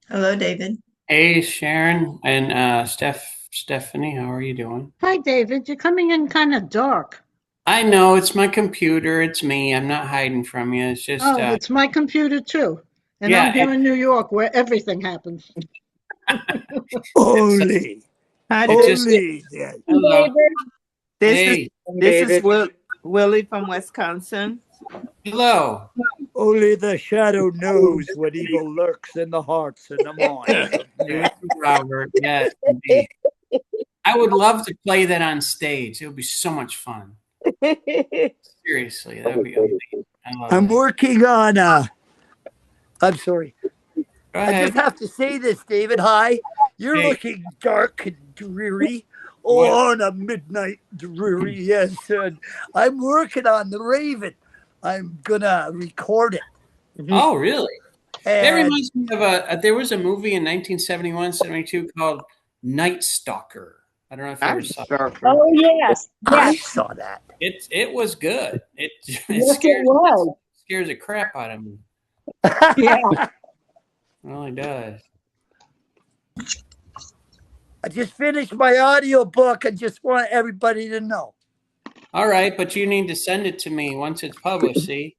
Hello, David. Hey, Sharon and Stephanie, how are you doing? Hi, David. You're coming in kind of dark. I know it's my computer. It's me. I'm not hiding from you. It's just, Oh, it's my computer too. And I'm yeah. here in New York where everything happens. It's Only, Hi, it just. only that. Hello. David. This is Hey. this is David. Willie from Wisconsin. Hello. Only the shadow knows what evil lurks in the hearts and the minds of Thank men. you, Robert. Yes, indeed. I would love to play that on stage. It would be so much fun. Seriously, that would be amazing. I love I'm that. working on. I'm sorry. Go I just ahead. have to say this, David. Hi. You're Hey, looking dark and dreary. what? Oh, on a midnight dreary. Yes, and I'm working on the Raven. I'm gonna record it, Oh, really? That and reminds me of there was a movie in 1971, 72 called Night Stalker. I don't know if you ever I'm saw it. stalker. Oh, yes, I yes, saw that. It was good. It yes, it was. scares the crap out of me. Yeah. It really does. I just finished my audiobook. I just want everybody to know. All right, but you need to send it to me once it's published, see?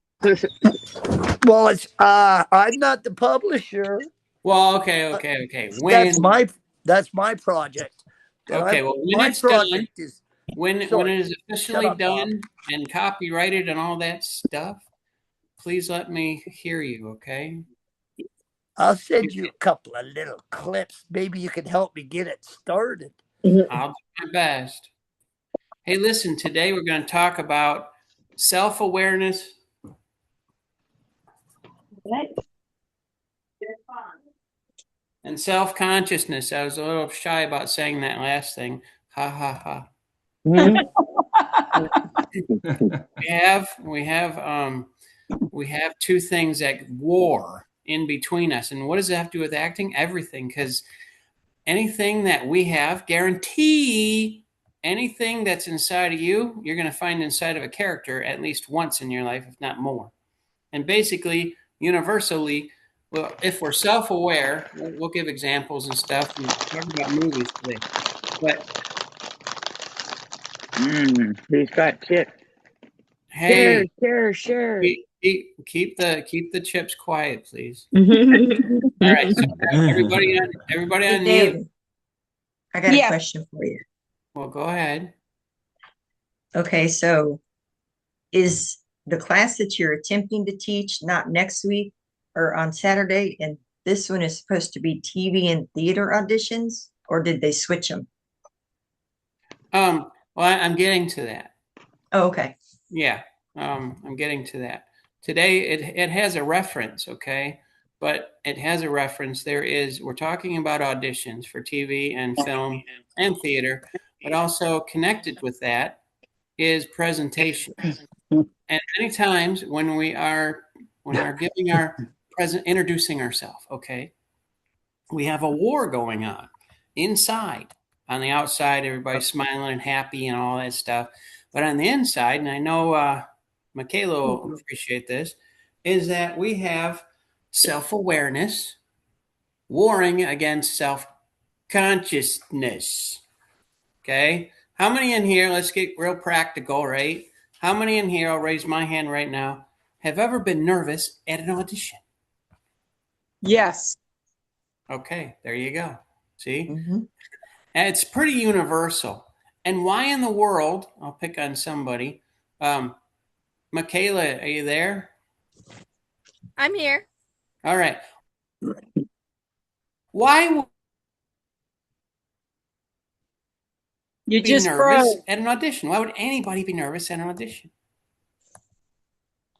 Well, it's I'm not the publisher. Well, okay, Uh, okay, okay. that's my that's my project. That Okay, I'm well, when my it's done, project is when sorry. it is Shut officially up, Bob. done and copyrighted and all that stuff, please let me hear you, okay? I'll send you a couple of little clips. Maybe you can help me get it started. I'll do my best. Hey, listen, today we're going to talk about self awareness. And self consciousness. I was a little shy about saying that last thing. Ha ha ha. We have two things at war in between us. And what does it have to do with acting? Everything. Because anything that we have, guarantee anything that's inside of you, you're going to find inside of a character at least once in your life, if not more. And basically, universally, well, if we're self-aware, we'll give examples and stuff and talk about movies today. But He's got chips. Share, hey, share, share. keep the chips quiet, please. All right, so Yes. everybody Hey, on mute. David, I got a question for you. Well, go ahead. Okay, so is the class that you're attempting to teach not next week or on Saturday, and this one is supposed to be TV and theater auditions, or did they switch them? Well, I'm getting to that. Oh, okay. Yeah, I'm getting to that. Today it has a reference, okay? But it has a reference. We're talking about auditions for TV and film and theater, but also connected with that is presentation. And many times when we're giving our introducing ourselves, okay, we have a war going on inside. On the outside, everybody's smiling and happy and all that stuff. But on the inside, and I know Michaela will appreciate this, is that we have self awareness warring against self consciousness. Okay. How many in here, let's get real practical, right? How many in here, I'll raise my hand right now, have ever been nervous at an audition? Yes. Okay, there you go. See? Mm-hmm. And it's pretty universal. And why in the world, I'll pick on somebody. Michaela, are you there? I'm here. All right. Why would You you be just nervous froze. at an audition? Why would anybody be nervous at an audition?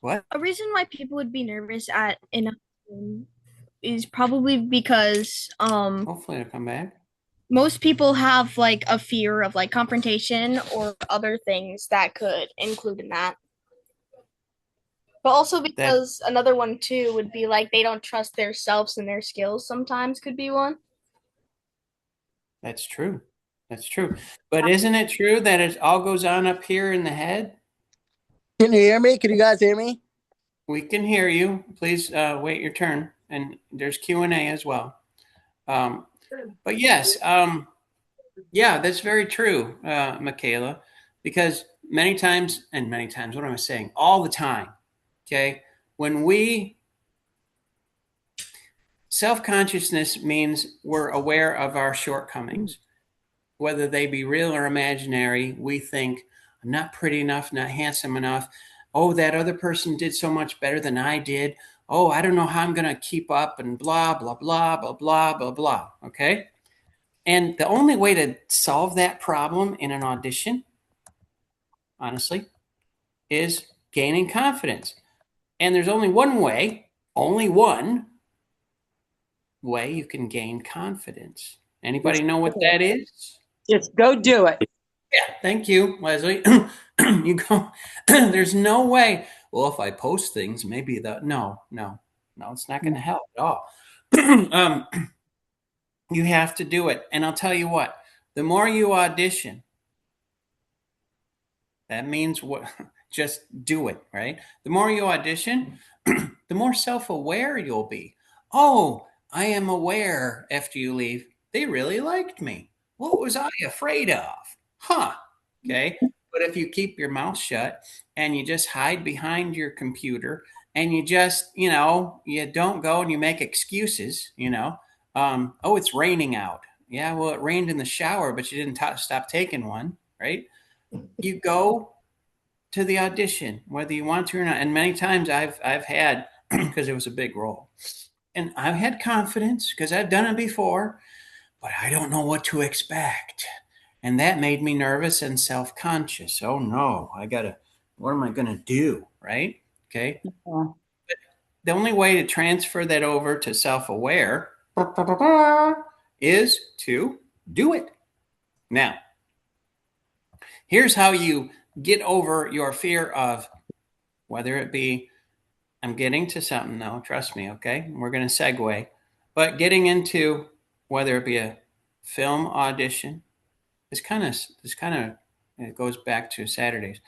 What? A reason why people would be nervous at an audition is probably because Hopefully it'll come back. most people have like a fear of like confrontation or other things that could include in that. But also That because another one too would be like they don't trust their selves and their skills sometimes could be one. that's true. That's true. But isn't it true that it all goes on up here in the head? Can you hear me? Can you guys hear me? We can hear you. Please wait your turn. And there's Q&A as well. But yes, yeah, that's very true, Michaela, because many times, what am I saying? All the time, okay? When we, self-consciousness means we're aware of our shortcomings, whether they be real or imaginary. We think, I'm not pretty enough, not handsome enough. Oh, that other person did so much better than I did. Oh, I don't know how I'm going to keep up, and blah, blah, blah, blah, blah, blah, blah. Okay? And the only way to solve that problem in an audition, honestly, is gaining confidence. And there's only one way you can gain confidence. Anybody know what that is? Just go do it. Yeah, thank you, Leslie. You go, there's no way. Well, if I post things, maybe no, it's not going to help at all. You have to do it. And I'll tell you what, the more you audition, that means what? Just do it, right? The more you audition, the more self-aware you'll be. Oh, I am aware after you leave, they really liked me. What was I afraid of? Huh. Okay. But if you keep your mouth shut and you just hide behind your computer and you just, you don't go and you make excuses, oh, it's raining out. Yeah, well, it rained in the shower, but you didn't stop taking one, right? You go to the audition, whether you want to or not. And many times I've had, because it was a big role, and I've had confidence because I've done it before, but I don't know what to expect. And that made me nervous and self-conscious. Oh no, what am I going to do? Right? Okay. Yeah. The only way to transfer that over to self-aware is to do it. Now, here's how you get over your fear of, whether it be, I'm getting to something now, trust me, okay? We're going to segue. But getting into whether it be a film audition, this kind of it goes back to Saturday's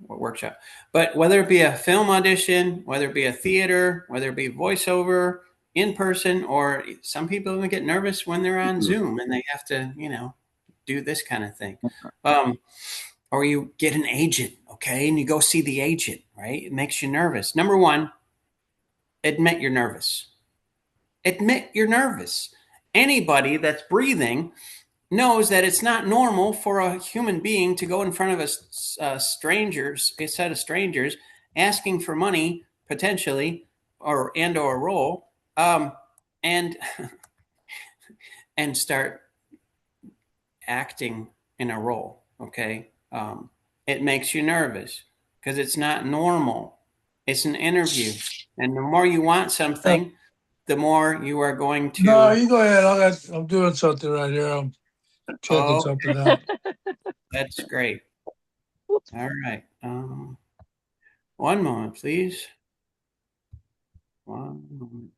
workshop. But whether it be a film audition, whether it be a theater, whether it be voiceover, in person, or some people even get nervous when they're on Zoom and they have to, do this kind of thing. Or you get an agent, okay, and you go see the agent, right? It makes you nervous. Number one, admit you're nervous. Admit you're nervous. Anybody that's breathing knows that it's not normal for a human being to go in front of a set of strangers, asking for money, potentially, or a role, and and start acting in a role, okay? It makes you nervous because it's not normal. It's an interview. And the more you want something, the more you are going to. No, you go ahead. I'm doing something right here. I'm checking something out. That's great. All right. One moment, please. One moment.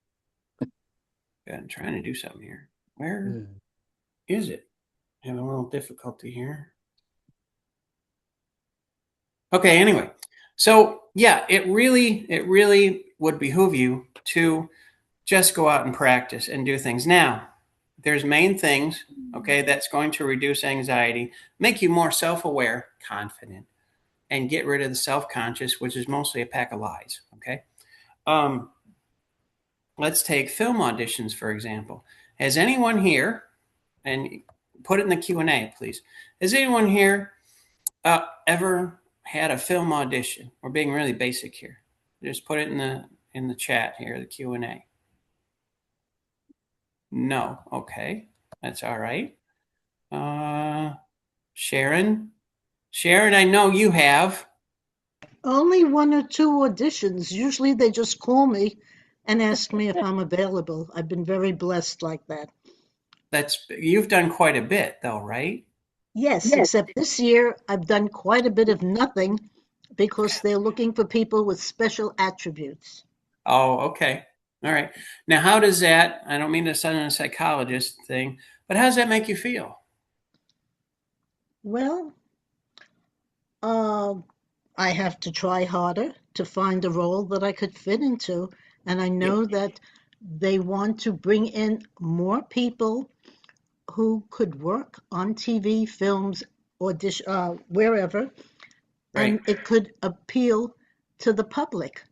I'm trying to do something here. Where is it? Having a little difficulty here. Okay, anyway. So yeah, it really would behoove you to just go out and practice and do things. Now, there's main things, okay, that's going to reduce anxiety, make you more self-aware, confident, and get rid of the self-conscious, which is mostly a pack of lies, okay? Let's take film auditions, for example. Has anyone here, and put it in the Q&A, please. Has anyone here ever had a film audition? We're being really basic here. Just put it in the chat here, the Q&A. No. Okay. That's all right. Sharon, I know you have. Only one or two auditions. Usually they just call me and ask me if I'm available. I've been very blessed like that. You've done quite a bit though, right? Yes, except this year I've done quite a bit of nothing because they're looking for people with special attributes. Oh, okay. All right. Now, how does that, I don't mean to sound a psychologist thing, but how does that make you feel? Well, I have to try harder to find a role that I could fit into. And I know that they want to bring in more people who could work on TV, films, audition, wherever, and Right. it could appeal to the public.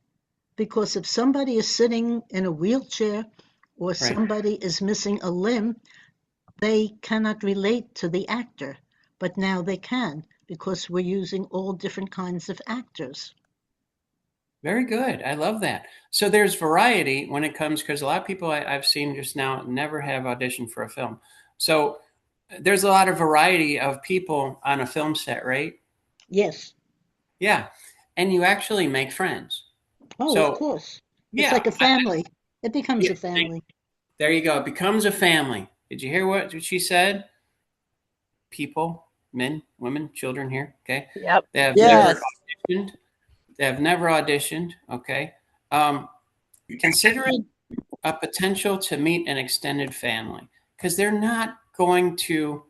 Because if somebody is sitting in a wheelchair or Right. somebody is missing a limb, they cannot relate to the actor. But now they can, because we're using all different kinds of actors. Very good. I love that. So there's variety when it comes, because a lot of people I've seen just now never have auditioned for a film. So there's a lot of variety of people on a film set, right? Yes. Yeah. And you actually make friends. Oh, of So, course. It's yeah. like a family. It becomes a family. There you go. It becomes a family. Did you hear what she said? People, men, women, children here. Okay. Yep. They have Yes. never auditioned. They have never auditioned. Okay. Consider it a potential to meet an extended family, because they're not going to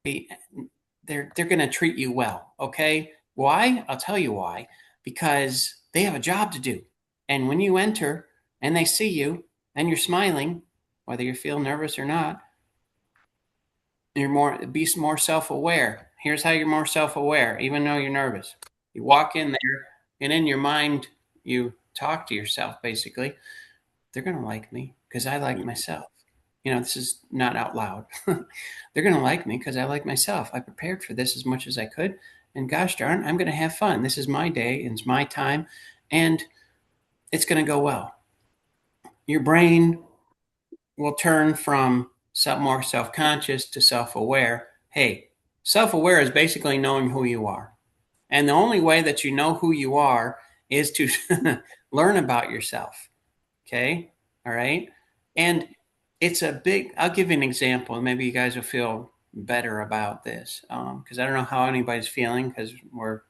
be, they're going to treat you well. Okay. Why? I'll tell you why. Because they have a job to do. And when you enter and they see you and you're smiling, whether you feel nervous or not, be more self-aware. Here's how you're more self-aware, even though you're nervous. You walk in there, and in your mind, you talk to yourself, basically. They're going to like me because I like myself. This is not out loud. They're going to like me because I like myself. I prepared for this as much as I could. And gosh darn, I'm going to have fun. This is my day, and it's my time, and it's going to go well. Your brain will turn from more self-conscious to self-aware. Hey, self-aware is basically knowing who you are. And the only way that you know who you are is to learn about yourself. Okay? All right? And it's I'll give you an example. Maybe you guys will feel better about this, because I don't know how anybody's feeling, because we're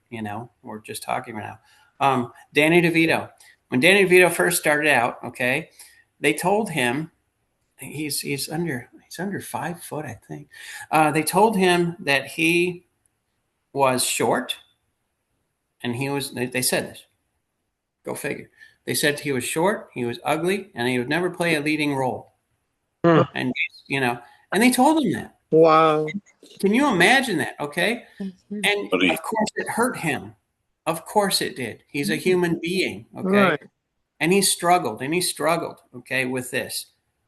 just talking right now. Danny DeVito. When Danny DeVito first started out, okay, they told him, he's under 5 foot, I think. They told him that he was short, and they said this. Go figure. They said he was short, he was ugly, and he would never play a leading role. And and they told him that. Wow. Can you imagine that? Okay. And of course it hurt him. Of course it did. He's a human being. Okay. Right. And he struggled, okay, with this.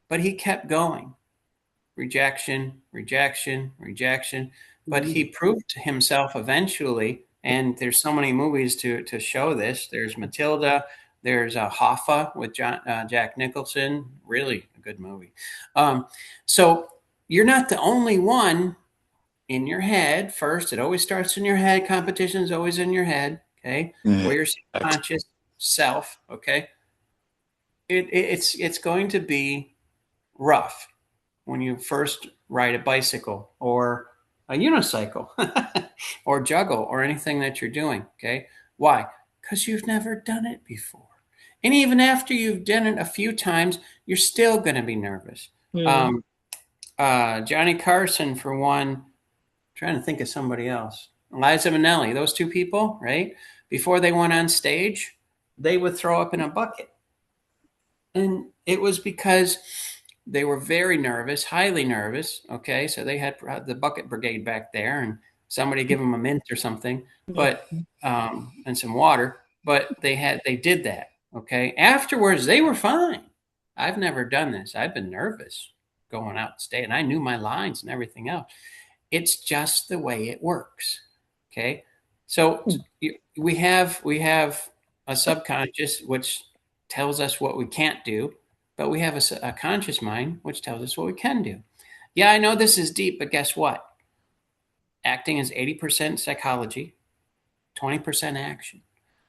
But he kept going. Rejection, rejection, rejection. But he proved to himself eventually, and there's so many movies to show this. There's Matilda, there's Hoffa with Jack Nicholson, really a good movie. So you're not the only one in your head. First, it always starts in your head. Competition is always in your head, okay? Or your subconscious self, okay? It's going to be rough when you first ride a bicycle or a unicycle or juggle or anything that you're doing. Okay. Why? Because you've never done it before. And even after you've done it a few times, you're still going to be nervous. Johnny Carson, for one, I'm trying to think of somebody else. Liza Minnelli, those two people, right? Before they went on stage, they would throw up in a bucket. And it was because they were very nervous, highly nervous. Okay, so they had the bucket brigade back there, and somebody give them a mint or something, but and some water. But they did that. Okay, afterwards they were fine. I've never done this. I've been nervous going out stage, and I knew my lines and everything else. It's just the way it works. Okay, so we have a subconscious which tells us what we can't do. But we have a conscious mind, which tells us what we can do. Yeah, I know this is deep, but guess what? Acting is 80% psychology, 20% action.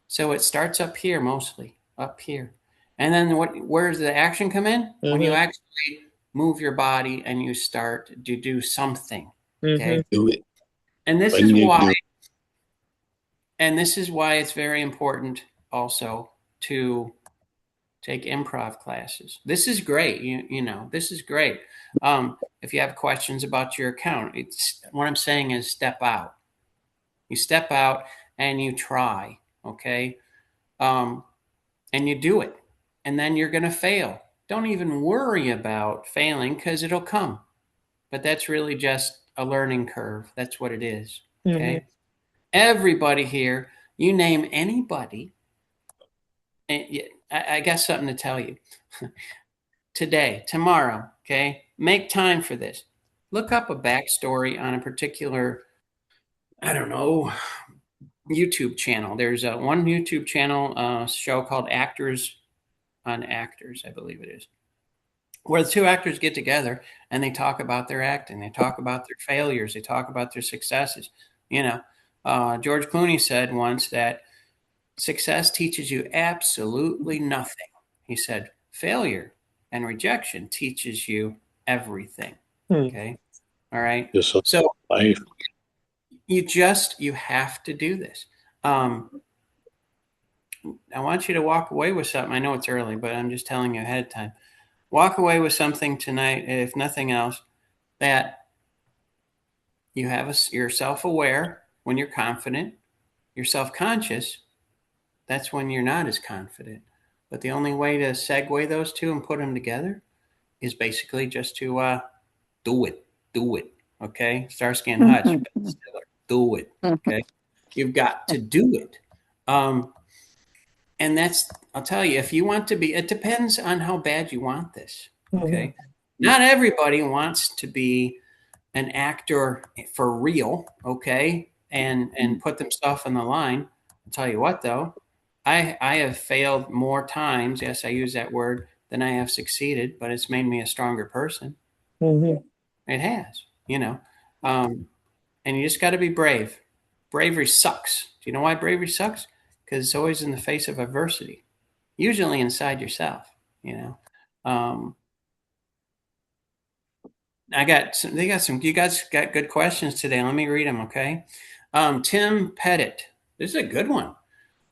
So it starts up here mostly, up here. And then where does the action come in? Mm-hmm. When you actually move your body and you start to do something. Okay. Do it. And this is why. And this is why it's very important also to take improv classes. This is great. This is great. If you have questions about your account, what I'm saying is step out. You step out and you try, okay? And you do it. And then you're going to fail. don't even worry about failing because it'll come. But that's really just a learning curve. That's what it is. Okay. Everybody here, you name anybody, and I got something to tell you. Today, tomorrow, okay? Make time for this. Look up a backstory on a particular, I don't know, YouTube channel. There's one YouTube channel show called Actors on Actors, I believe it is, where the two actors get together and they talk about their acting. They talk about their failures. They talk about their successes. You know, George Clooney said once that success teaches you absolutely nothing. He said failure and rejection teaches you everything. Okay. All right. Yes, So life. you have to do this. I want you to walk away with something. I know it's early, but I'm just telling you ahead of time. Walk away with something tonight, if nothing else, that you have you're self-aware when you're confident. You're self-conscious. That's when you're not as confident. But the only way to segue those two and put them together is basically just to do it. Okay, Starsky and Hutch, do it. Okay, you've got to do it. And that's, I'll tell you, if you want to be, it depends on how bad you want this. Okay, not everybody wants to be an actor for real. Okay, and put themselves on the line. I'll tell you what, though. I have failed more times, yes, I use that word, than I have succeeded, but it's made me a stronger person. It has, you know. And you just got to be brave. Bravery sucks. Do you know why bravery sucks? Because it's always in the face of adversity, usually inside yourself, you know. You guys got good questions today. Let me read them, okay? Tim Pettit, this is a good one.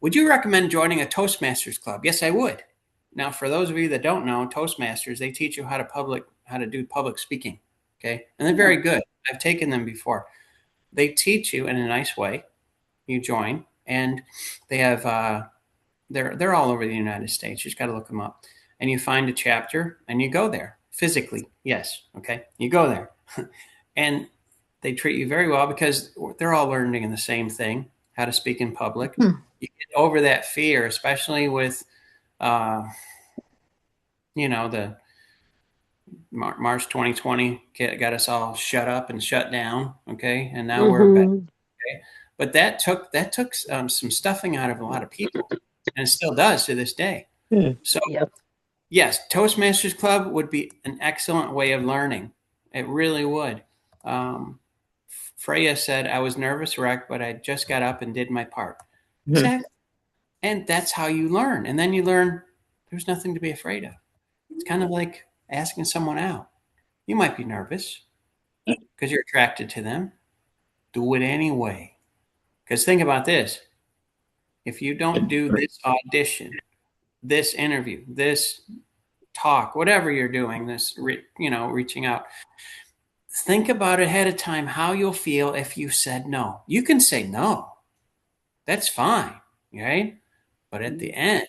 Would you recommend joining a Toastmasters club? Yes, I would. Now, for those of you that don't know, Toastmasters, they teach you how to do public speaking. Okay. And they're very good. I've taken them before. They teach you in a nice way. You join, and they have, they're all over the United States. You just got to look them up, and you find a chapter and you go there physically. Yes. Okay. You go there and they treat you very well because they're all learning the same thing, how to speak in public. You get over that fear, especially with, you know, the March 2020 got us all shut up and shut down. Okay. And now we're back. Okay. But that took some stuffing out of a lot of people, and it still does to this day. So yes, Toastmasters Club would be an excellent way of learning. It really would. Freya said, I was nervous wreck, but I just got up and did my part. Exactly. And that's how you learn. And then you learn there's nothing to be afraid of. It's kind of like asking someone out. You might be nervous because you're attracted to them. Do it anyway. Because think about this. If you don't do this audition, this interview, this talk, whatever you're doing, this, reaching out, think about ahead of time how you'll feel if you said no. You can say no. That's fine, right? But at the end,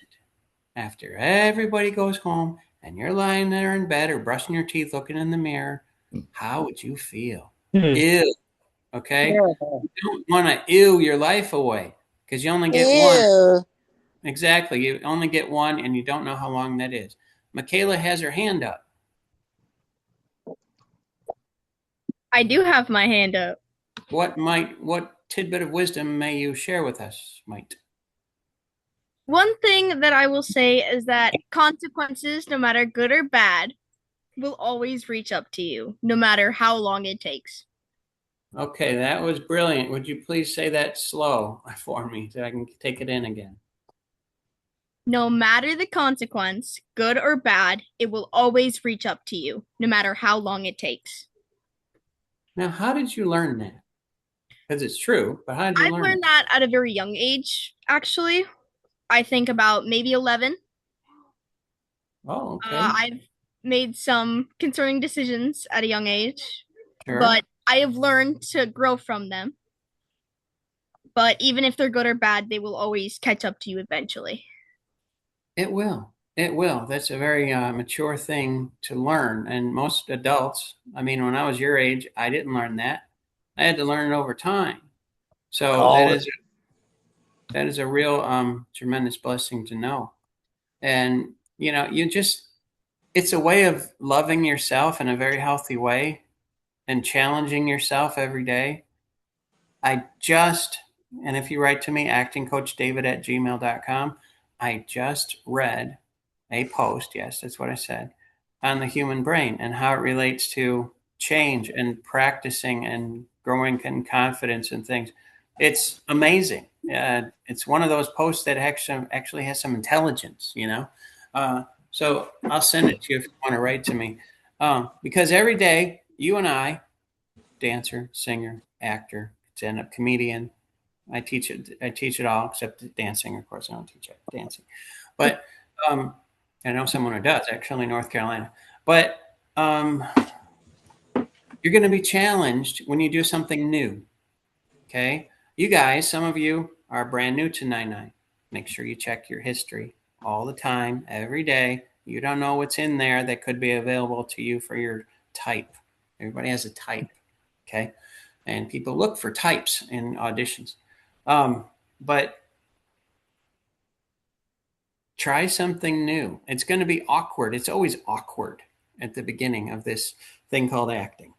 after everybody goes home and you're lying there in bed or brushing your teeth, looking in the mirror, how would you feel? Ew. Okay? You don't want to ew your life away because you only get one. Exactly. You only get one, and you don't know how long that is. Michaela has her hand up. I do have my hand up. What tidbit of wisdom may you share with us, Mike? One thing that I will say is that consequences, no matter good or bad, will always reach up to you, no matter how long it takes. Okay, that was brilliant. Would you please say that slow for me so I can take it in again? No matter the consequence, good or bad, it will always reach up to you, no matter how long it takes. Now, how did you learn that? Because it's true, but how did you learn I learned that at a very young age, actually. I think about maybe 11. Oh, okay. I've made some concerning decisions at a young age, Sure. But I have learned to grow from them. But even if they're good or bad, they will always catch up to you eventually. It will. It will. That's a very mature thing to learn. And most adults, I mean, when I was your age, I didn't learn that. I had to learn it over time. So Oh, that is a real tremendous blessing to know. And it's a way of loving yourself in a very healthy way and challenging yourself every day. And if you write to me, actingcoachdavid@gmail.com, I just read a post, yes, that's what I said, on the human brain and how it relates to change and practicing and growing in confidence and things. It's amazing. It's one of those posts that actually has some intelligence, So I'll send it to you if you want to write to me. Because every day, you and I, dancer, singer, actor, stand-up comedian, I teach it all except dancing. Of course, I don't teach dancing. But I know someone who does, actually, in North Carolina. But you're going to be challenged when you do something new. Okay? You guys, some of you are brand new to 9-9. Make sure you check your history all the time, every day. You don't know what's in there that could be available to you for your type. Everybody has a type. Okay? And people look for types in auditions. But try something new. It's going to be awkward. It's always awkward at the beginning of this thing called acting.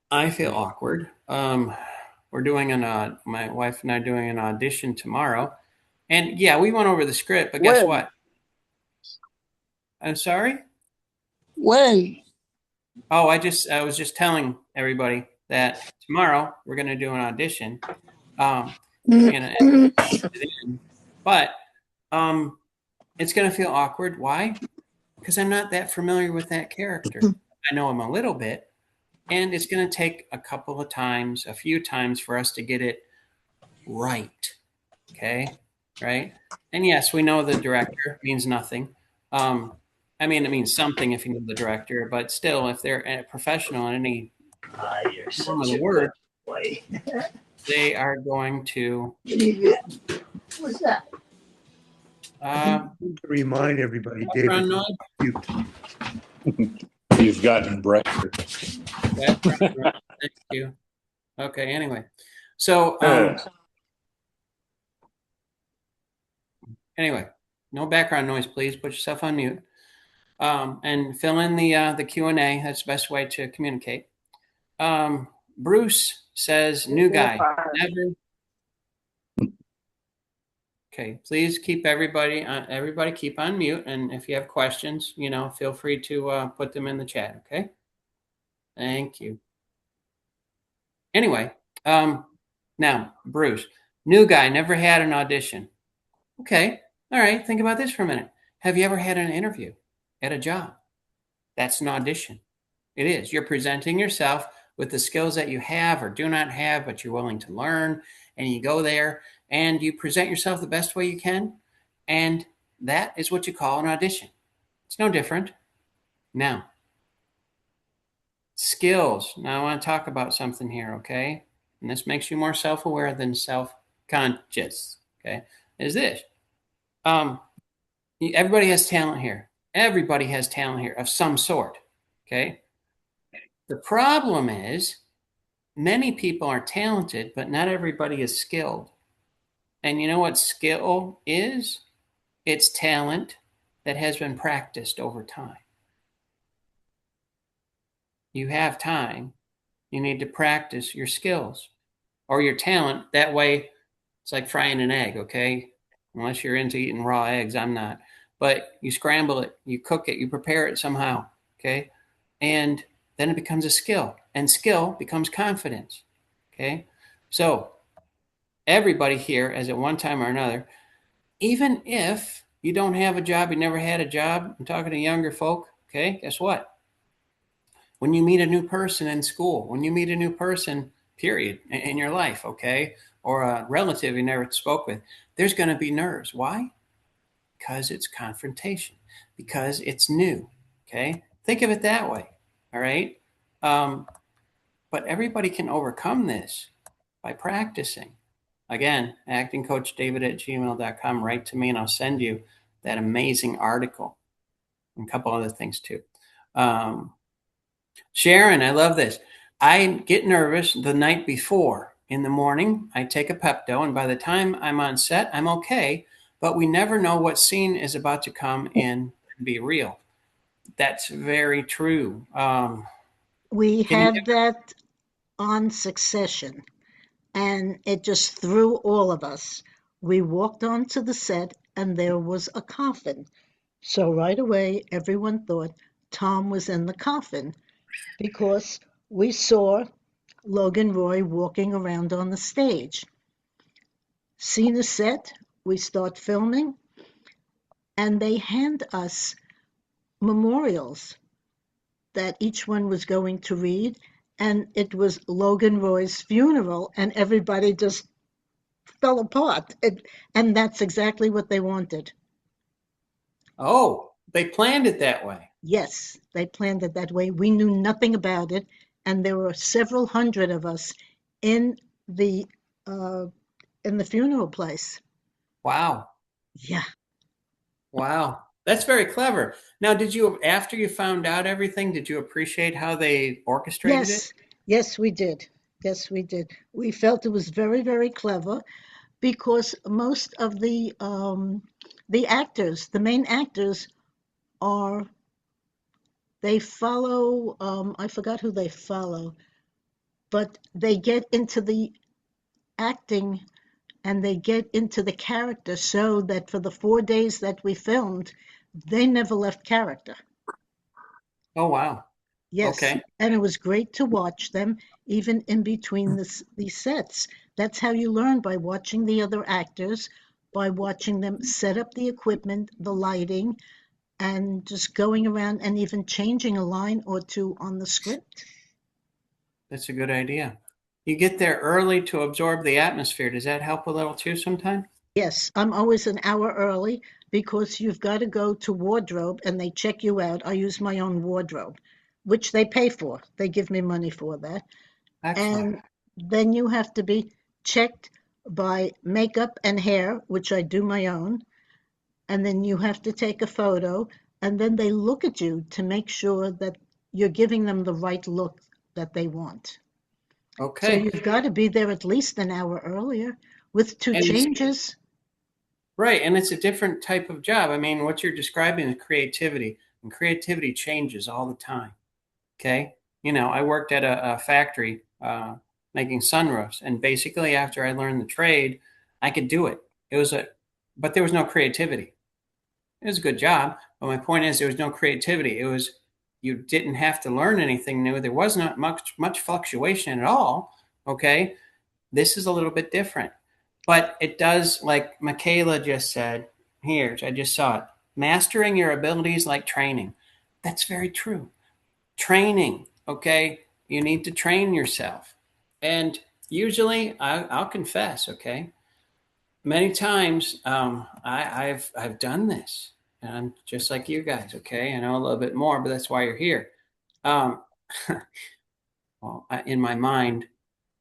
I feel awkward. We're doing my wife and I are doing an audition tomorrow. And yeah, we went over the script, but guess what? I'm sorry? When? Oh, I was just telling everybody that tomorrow we're going to do an audition. But it's going to feel awkward. Why? Because I'm not that familiar with that character. I know him a little bit, and it's going to take a few times for us to get it right. Okay? Right? And yes, we know the director means nothing. I mean, it means something if you know the director, but still, if they're a professional in any form of the word, they are going to. What's that? Remind everybody, David. You've gotten brighter. Thank you. Okay. Anyway, so anyway, no background noise, please. Put yourself on mute. And fill in the Q&A. That's the best way to communicate. Bruce says, new guy, never. Okay, please keep everybody keep on mute. And if you have questions, feel free to put them in the chat. Okay. Thank you. Anyway, now, Bruce, new guy, never had an audition. Okay. All right. Think about this for a minute. Have you ever had an interview at a job? That's an audition. It is. You're presenting yourself with the skills that you have or do not have, but you're willing to learn. And you go there and you present yourself the best way you can. And that is what you call an audition. It's no different. Now, skills. Now, I want to talk about something here, okay? And this makes you more self-aware than self-conscious, okay? Is this. Everybody has talent here. Everybody has talent here of some sort, okay? The problem is many people are talented, but not everybody is skilled. And you know what skill is? It's talent that has been practiced over time. You have time. You need to practice your skills or your talent. That way, it's like frying an egg, okay? Unless you're into eating raw eggs, I'm not. But you scramble it, you cook it, you prepare it somehow, okay? And then it becomes a skill, and skill becomes confidence, okay? So everybody here, as at one time or another, even if you don't have a job, you never had a job, I'm talking to younger folk, okay? Guess what? When you meet a new person in school, when you meet a new person, period, in your life, okay, or a relative you never spoke with, there's going to be nerves. Why? Because it's confrontation, because it's new, okay? Think of it that way, all right? But everybody can overcome this by practicing. Again, actingcoachdavid@gmail.com. Write to me and I'll send you that amazing article, and a couple other things too. Sharon, I love this. I get nervous the night before. In the morning, I take a Pepto, and by the time I'm on set, I'm okay. But we never know what scene is about to come in and be real. That's very true. We Can you had that on Succession, and it just threw all of us. We walked onto the set, and there was a coffin. So right away, everyone thought Tom was in the coffin because we saw Logan Roy walking around on the stage. Scene is set, we start filming, and they hand us memorials that each one was going to read, and it was Logan Roy's funeral, and everybody just fell apart. And that's exactly what they wanted. Oh, they planned it that way. Yes, they planned it that way. We knew nothing about it, and there were several hundred of us in the funeral place. Wow. Yeah. Wow. That's very clever. Now, did you, after you found out everything, did you appreciate how they orchestrated it? Yes, we did. Yes, we did. We felt it was very, very clever because most of the actors, the main actors, they follow. I forgot who they follow, but they get into the acting and they get into the character so that for the 4 days that we filmed, they never left character. Oh, wow. Yes. Okay. And it was great to watch them even in between these sets. That's how you learn, by watching the other actors, by watching them set up the equipment, the lighting, and just going around and even changing a line or two on the script. That's a good idea. You get there early to absorb the atmosphere. Does that help a little too sometimes? Yes, I'm always an hour early because you've got to go to wardrobe and they check you out. I use my own wardrobe, which they pay for. They give me money for that. Excellent. And then you have to be checked by makeup and hair, which I do my own. And then you have to take a photo, and then they look at you to make sure that you're giving them the right look that they want. Okay. So you've got to be there at least an hour earlier with two changes. Right, and it's a different type of job. I mean, what you're describing is creativity, and creativity changes all the time. Okay, you know, I worked at a factory making sunroofs, and basically after I learned the trade, I could do it. But there was no creativity. It was a good job, but my point is there was no creativity. You didn't have to learn anything new. There was not much fluctuation at all. Okay, this is a little bit different. But it does, like Michaela just said, here, I just saw it. Mastering your abilities like training. That's very true. Training, okay? You need to train yourself. And usually, I'll confess, okay? Many times I've done this. And I'm just like you guys, okay? I know a little bit more, but that's why you're here. Well, in my mind,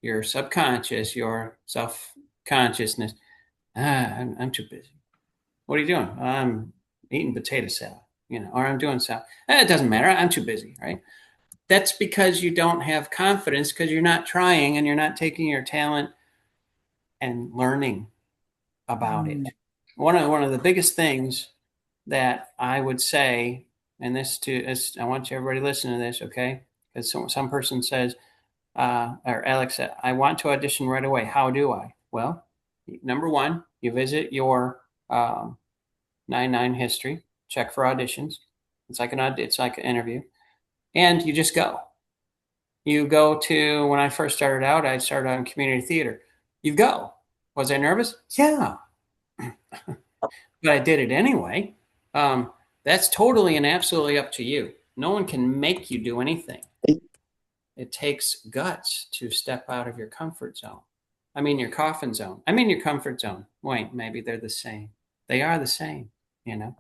your subconscious, your self-consciousness, I'm too busy. What are you doing? I'm eating potato salad, or I'm doing salad. It doesn't matter. I'm too busy, right? That's because you don't have confidence because you're not trying and you're not taking your talent and learning about it. One of the biggest things that I would say, and I want you everybody to listen to this, okay? Because some person says, or Alex said, I want to audition right away. How do I? Well, number one, you visit your 9/9 history, check for auditions. It's like an interview, and you just go. You go to, when I first started out, I started out in community theater. You go. Was I nervous? Yeah, but I did it anyway. That's totally and absolutely up to you. No one can make you do anything. It takes guts to step out of your comfort zone. I mean, your coffin zone. I mean, your comfort zone. Wait, maybe they're the same. They are the same, Let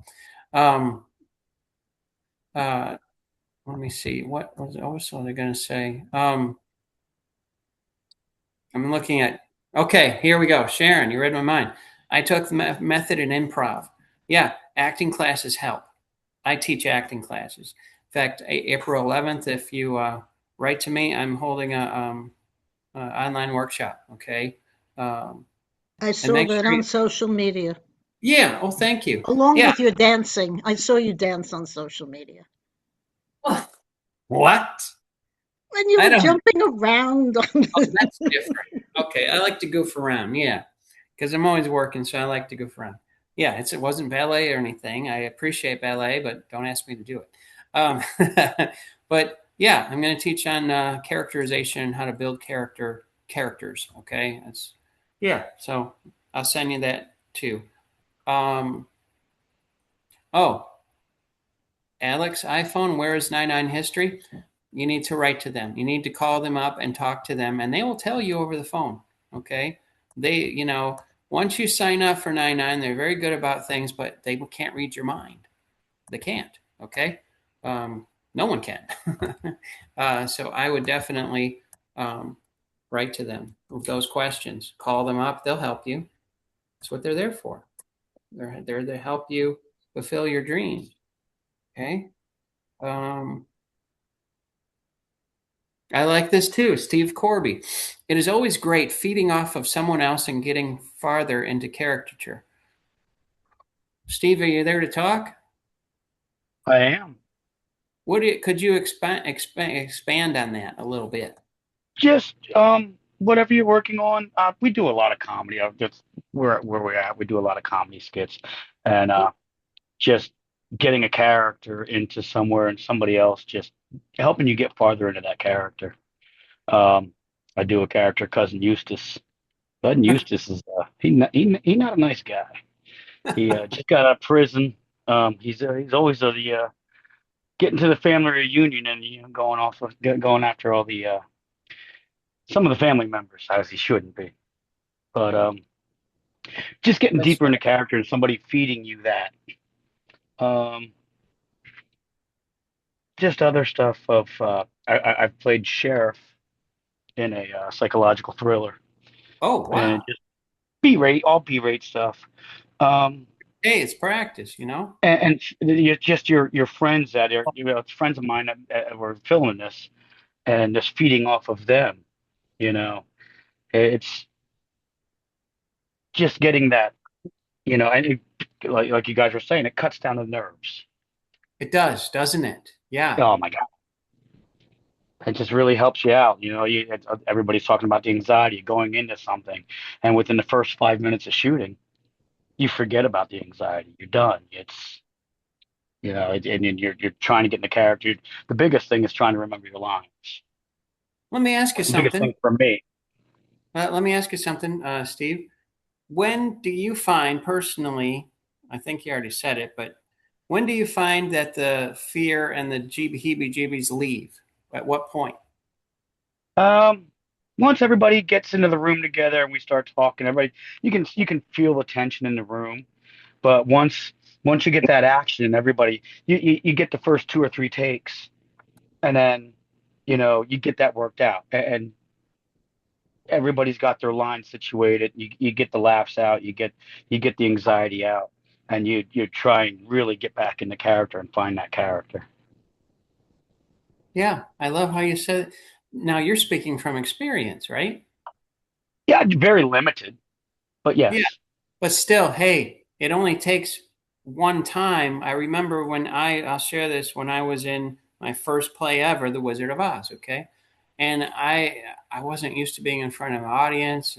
me see. What was I going to say? I'm looking at, okay, here we go. Sharon, you read my mind. I took the method in improv. Yeah, acting classes help. I teach acting classes. In fact, April 11th, if you write to me, I'm holding a online workshop. Okay. I And saw make that sure on social media, yeah. Oh, thank you. along Yeah. with your dancing. I saw you dance on social media. What? When you I were don't. jumping around on Oh, that's different. Okay, I like to goof around. Yeah, because I'm always working, so I like to goof around. Yeah, it wasn't ballet or anything. I appreciate ballet, but don't ask me to do it. Um, but yeah, I'm going to teach on characterization and how to build characters. Okay, that's yeah. So I'll send you that too. Um, oh, Alex, iPhone, where is 99 history? You need to write to them. You need to call them up and talk to them, and they will tell you over the phone. Okay. Once you sign up for 99, they're very good about things, but they can't read your mind. They can't. Okay. No one can. So I would definitely write to them with those questions. Call them up. They'll help you. That's what they're there for. They're there to help you fulfill your dreams. Okay. Um, I like this too, Steve Corby. It is always great feeding off of someone else and getting farther into caricature. Steve, are you there to talk? I am. Could you expand on that a little bit? Just whatever you're working on. We do a lot of comedy. That's where we're at. We do a lot of comedy skits, and just getting a character into somewhere and somebody else, just helping you get farther into that character. I do a character, Cousin Eustace. Cousin Eustace is he not a nice guy. He just got out of prison. He's always the getting to the family reunion and going after all the some of the family members as he shouldn't be. But just getting That's deeper into character and somebody feeding you that. Um, just other stuff of I've played sheriff in a psychological thriller Oh, and wow. just B-rate, all B-rate stuff. Um, Hey, it's practice, you know? and you're just your friends that are friends of mine that were filming this and just feeding off of them. You know, it's just getting that. And like you guys were saying, it cuts down the nerves. It does, doesn't it? Yeah. Oh my God. It just really helps you out. Everybody's talking about the anxiety of going into something, and within the first 5 minutes of shooting, you forget about the anxiety. You're done. And you're trying to get in the character. The biggest thing is trying to remember your lines. Let me ask you The biggest something. thing for me. Let me ask you something, Steve. When do you find personally, I think you already said it, but when do you find that the fear and the heebie-jeebies leave? At what point? Um, Once everybody gets into the room together and we start talking, everybody you can feel the tension in the room. But once you get that action, everybody you get the first two or three takes, and then you get that worked out, and everybody's got their line situated. You get the laughs out, you get the anxiety out, and you try and really get back in the character and find that character. Yeah, I love how you said it. Now you're speaking from experience, right? Yeah, very limited, but Yeah. yes. But still, hey, it only takes one time. I remember when I'll share this when I was in my first play ever, The Wizard of Oz, okay? And I wasn't used to being in front of an audience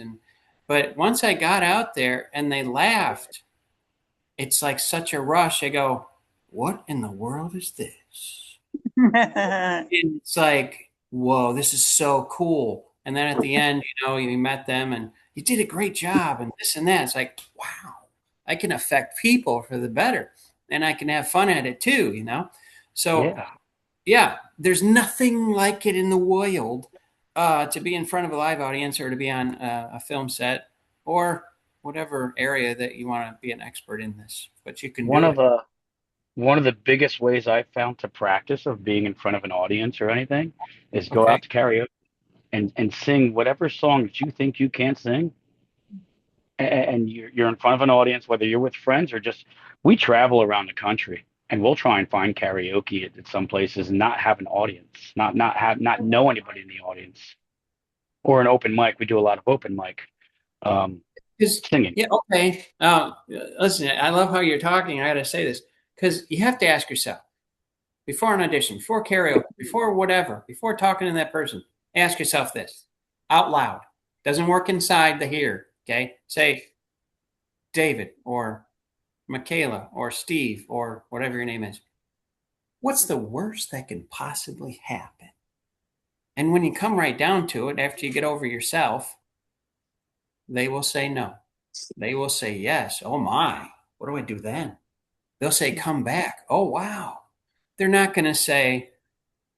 but once I got out there and they laughed, it's like such a rush. I go, "What in the world is this?" And it's like, whoa, this is so cool. And then at the end, you met them and you did a great job and this and that. It's like, wow, I can affect people for the better and I can have fun at it too. So, Yeah. yeah, there's nothing like it in the world to be in front of a live audience or to be on a film set or whatever area that you want to be an expert in this, but you can One do of it. the one of the biggest ways I've found to practice of being in front of an audience or anything is go Okay. out to karaoke and sing whatever song that you think you can't sing and you're in front of an audience, whether you're with friends or just, we travel around the country and we'll try and find karaoke at some places and not have an audience, not know anybody in the audience, or an open mic. We do a lot of open mic singing. Yeah, okay. Listen, I love how you're talking. I got to say this because you have to ask yourself before an audition, before karaoke, before whatever, before talking to that person, ask yourself this out loud. Doesn't work inside the here. Okay. Say David or Michaela or Steve or whatever your name is. What's the worst that can possibly happen? And when you come right down to it, after you get over yourself, they will say no. They will say yes. Oh my, what do I do then? They'll say, come back. Oh, wow. They're not going to say,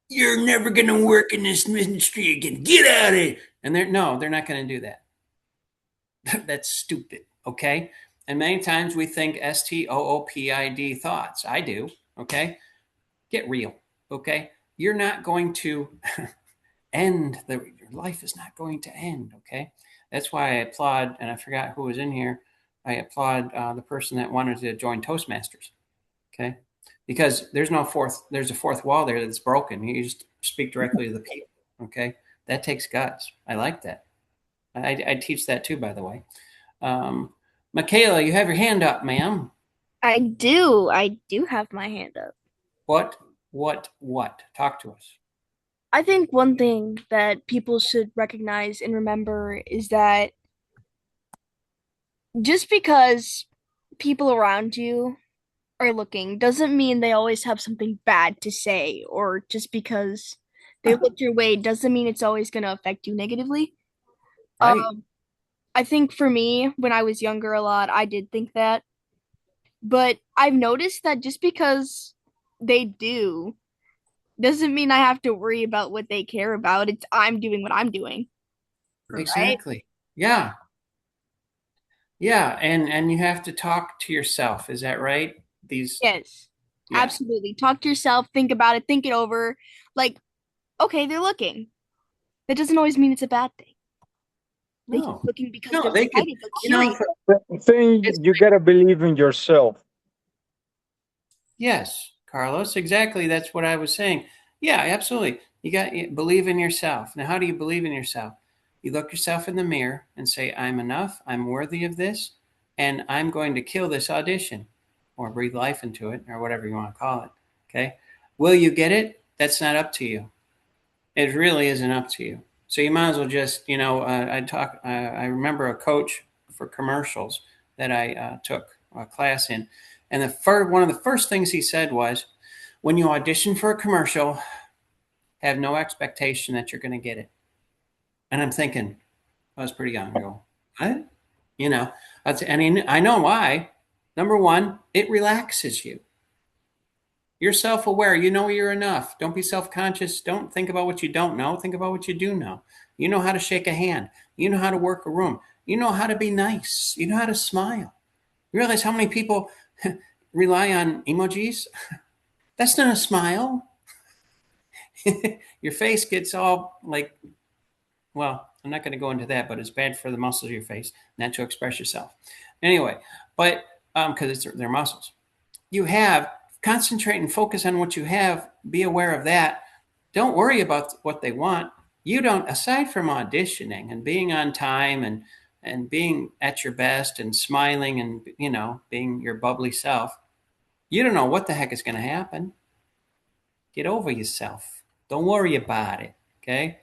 you're never going to work in this ministry again. Get out of it. And they're not going to do that. That's stupid. Okay. And many times we think STOOPID thoughts. I do. Okay. Get real. Okay. You're not going to end your life is not going to end. Okay. That's why I applaud, and I forgot who was in here. I applaud the person that wanted to join Toastmasters. Okay. Because there's a fourth wall there that's broken. You just speak directly to the people. Okay. That takes guts. I like that. I teach that too, by the way. Michaela, you have your hand up, ma'am. I do. I do have my hand up. What? Talk to us. I think one thing that people should recognize and remember is that just because people around you are looking doesn't mean they always have something bad to say, or just because they look your way doesn't mean it's always going to affect you negatively. Right. I think for me, when I was younger a lot, I did think that. But I've noticed that just because they do doesn't mean I have to worry about what they care about. It's I'm doing what I'm doing. Exactly. Right? Yeah. Yeah. And you have to talk to yourself. Is that right? Yes. Yeah. Absolutely. Talk to yourself, think about it, think it over. Like, okay, they're looking. That doesn't always mean it's a bad thing. They keep looking because they're excited. I think you gotta believe in yourself. Yes, Carlos, exactly. That's what I was saying. Yeah, absolutely. You got to believe in yourself. Now, how do you believe in yourself? You look yourself in the mirror and say, I'm enough. I'm worthy of this. And I'm going to kill this audition or breathe life into it or whatever you want to call it. Okay. Will you get it? That's not up to you. It really isn't up to you. So you might as well just, I remember a coach for commercials that I took a class in. And one of the first things he said was, when you audition for a commercial, have no expectation that you're going to get it. And I'm thinking, I was pretty young. I go, what? I know why. Number one, it relaxes you. You're self-aware. You know you're enough. Don't be self-conscious. Don't think about what you don't know. Think about what you do know. You know how to shake a hand. You know how to work a room. You know how to be nice. You know how to smile. You realize how many people rely on emojis? That's not a smile. Your face gets all like, well, I'm not going to go into that, but it's bad for the muscles of your face not to express yourself. Anyway, but because they're muscles. Concentrate and focus on what you have. Be aware of that. Don't worry about what they want. You don't, aside from auditioning and being on time and being at your best and smiling and, being your bubbly self, you don't know what the heck is going to happen. Get over yourself. Don't worry about it, okay?